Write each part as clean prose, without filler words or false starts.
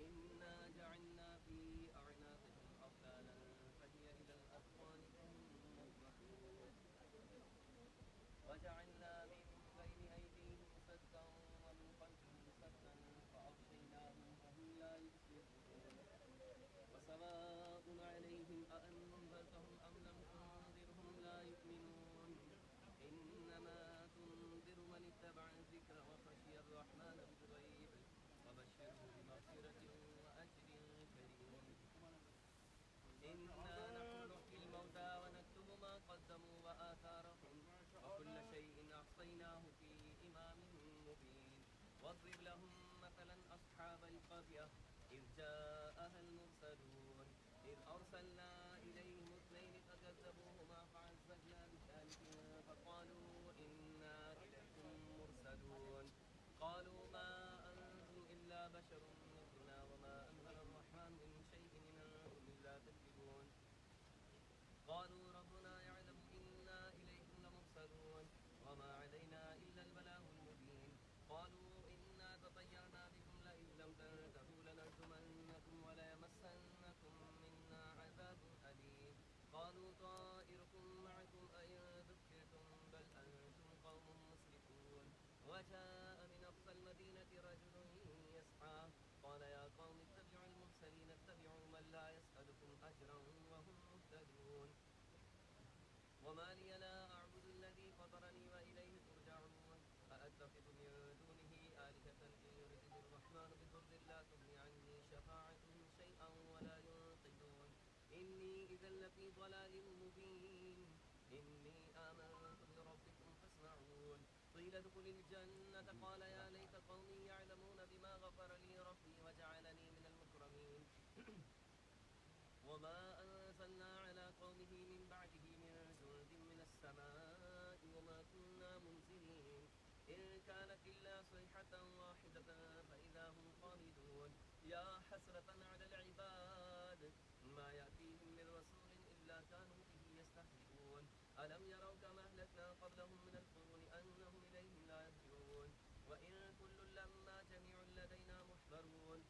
إنا جعلنا في أعناقهم أغلالا فهي إلى الأذقان فهم مقمحون وجعلنا من بين أيديهم سدا ومن خلفهم سدا فأغشيناهم فهم لا يبصرون وسواء عليهم أأنذرتهم أم لم تنذرهم لا يؤمنون إنما تنذر من اتبع الذكر وخشي الرحمن بالغيب وبشره بمغفرة وأجر كريم إنا نحن نحيي الموتى ونكتب ما قدموا وآثارهم وكل شيء أحصيناه في إمام مبين واضرب لهم مثلا أصحاب القرية إذ جاءها المرسلون إذ أرسلنا إليهم اثنين فكذبوهما فعززنا بثالث فقالوا إنا إليكم مرسلون قالوا ما أنتم إلا بشر مثلنا وما أنزل الرحمن من شيء إن أنتم إلا تكذبون قالوا ربنا يعلم إنا إليكم لمرسلون وما علينا إلا البلاغ المبين قالوا إنا تطيرنا بكم لئن لم تنتهوا لنرجمنكم وليمسنكم منا عذاب أليم قالوا طائركم معكم أئن ذكرتم بل أنتم قوم مسرفون وجاء من أقصى المدينة رجل يسعى قال يا قوم اتبعوا المرسلين اتبعوا من لا يسألكم أجرا وهم مهتدون وما لي لا أعبد الذي فطرني وإليه ترجعون أأتخذ من دونه آلهة إن يردني الرحمن بضر لا تغني عني شفاعتهم شيئا ولا ينقذون إني إذا لفي ضلال مبين إني آمنت بربكم فاسمعون قيل ادخل الجنة قال يا ليت قومي يعلمون بما غفر لي ربي وجعلني من المكرمين وما أنزلنا على قومه من بعده من جند من السماء وما كنا منزلين إن كانت إلا صيحة واحدة فإذا هم خامدون يا حسرة على العباد ما يأتيهم من رسول إلا كانوا به يستهزئون ألم يروا كما أهلكنا قبلهم من القرون أنهم إليهم لا يرجعون وإن كل لما جميع لدينا محضرون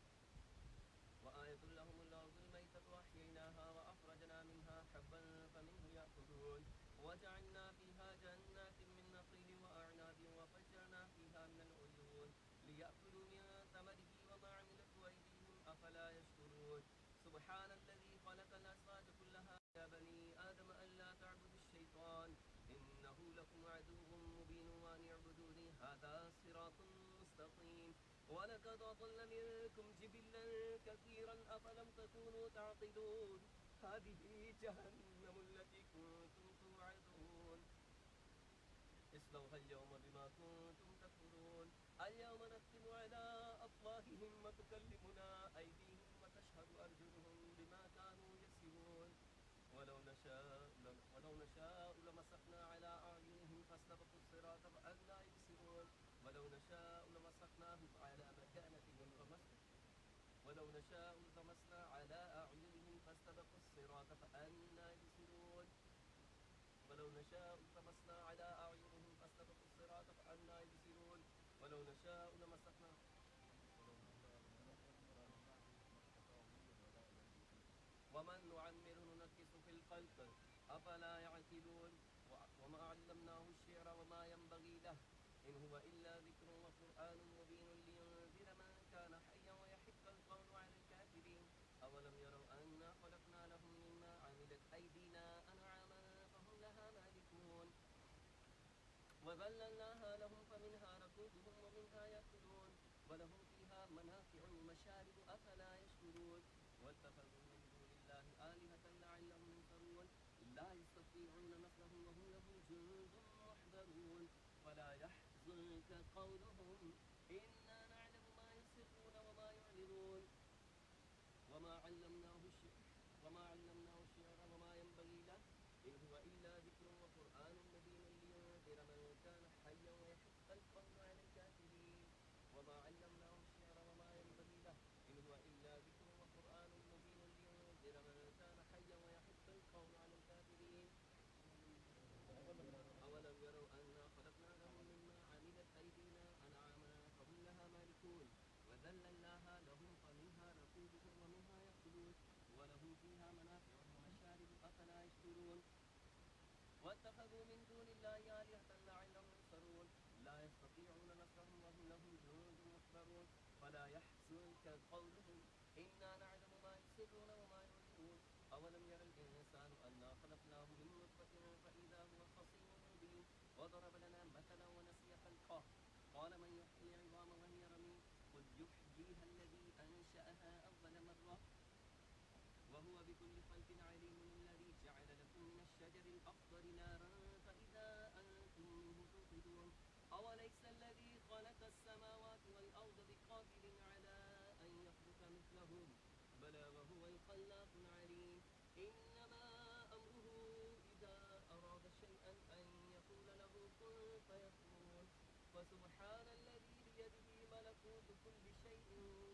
وآية لهم الأرض الميتة وأحييناها وأخرجنا منها حبا فمنه يأكلون وجعلنا فيها جنات من نخيل وأعناب وفجرنا فيها من العيون ليأكلوا من ثمره وما عملته أيديهم أفلا يشكرون سبحان الذي خلق الأزواج كلها يا بني آدم ألا تعبدوا الشيطان إنه لكم عدو مبين وأن اعبدوني هذا صراط مستقيم ولقد أضل منكم جبلا كثيرا أفلم تكونوا تعقلون هذه جهنم التي كنتم توعدون اصلوها اليوم بما كنتم تكفرون اليوم نختم على أفواههم وتكلمنا أيديهم وتشهد أرجلهم بما كانوا يكسبون ولو نشاء لمسخنا على أعينهم فاستبقوا الصراط فأنى يبصرون ولو نشاء لمسخناهم على مكانتهم ولو نشاء لطمسنا على أعينهم فاستبقوا الصراط فأنى يبصرون ولو نشاء لطمسنا على أعينهم فاستبقوا الصراط فأنى يبصرون ولو نشاء لمسخنا ومن نعمره ننكس في الخلق أفلا يعقلون وما علمناه الشعر وما ينبغي له إن هو إلا ذكر وقرآن مبين لينذر من كان حيا ويحق القول على الكافرين أولم يروا أنا خلقنا لهم مما عملت أيدينا أنعاما فهم لها مالكون وذللناها لهم فمنها ركوبهم ومنها يأكلون ولهم فيها منافع ومشارب أفلا يشكرون واتخذوا من دون الله آلهة لعلهم ينصرون لا يستطيعون نصرهم وهم لهم جند محضرون فلا يحزنك قولهم إنا نعلم ما يسرون وما يعلنون وما علمناه الشعر وما علمناه الشعر وما ينبغي له إن هو إلا ذكر وقرآن مبين لينذر من كان حيا ويحق القول على الكافرين وما علمناه الشعر وما ينبغي له إن هو إلا ذكر وقرآن مبين لينذر من كان حيا ويحق القول على الكافرين أولم يروا أنا خلقنا لهم مما عملت أيدينا أنعاما فهم لها مالكون وذللناها لهم فمنها ركوبهم ومنها يأكلون ولهم فيها منافع ومشارب أفلا يشكرون واتخذوا من دون الله آلهة لعلهم ينصرون لا يستطيعون نصرهم وهم لهم جند محضرون فلا يحزنك قولهم إنا نعلم ما يسرون وما يعلنون أولم ير الإنسان أنا خلقناه من نطفة فإذا هو خصيم مبين وضرب لنا مثلا ونسي خلقه قال من يحيي العظام وهي رميم قل يحييها الذي أنشأها أول مرة وهو بكل خلق عليم الذي جعل لكم من الشجر الأخضر نارا فإذا أنتم منه توقدون أوليس الذي خلق السماوات والأرض بقادر على أن يخلق مثلهم بلى وهو الخلاق العليم إنما أمره إذا أراد شيئا أن يقول له كن فيكون فسبحان الذي بيده ملكوت كل شيء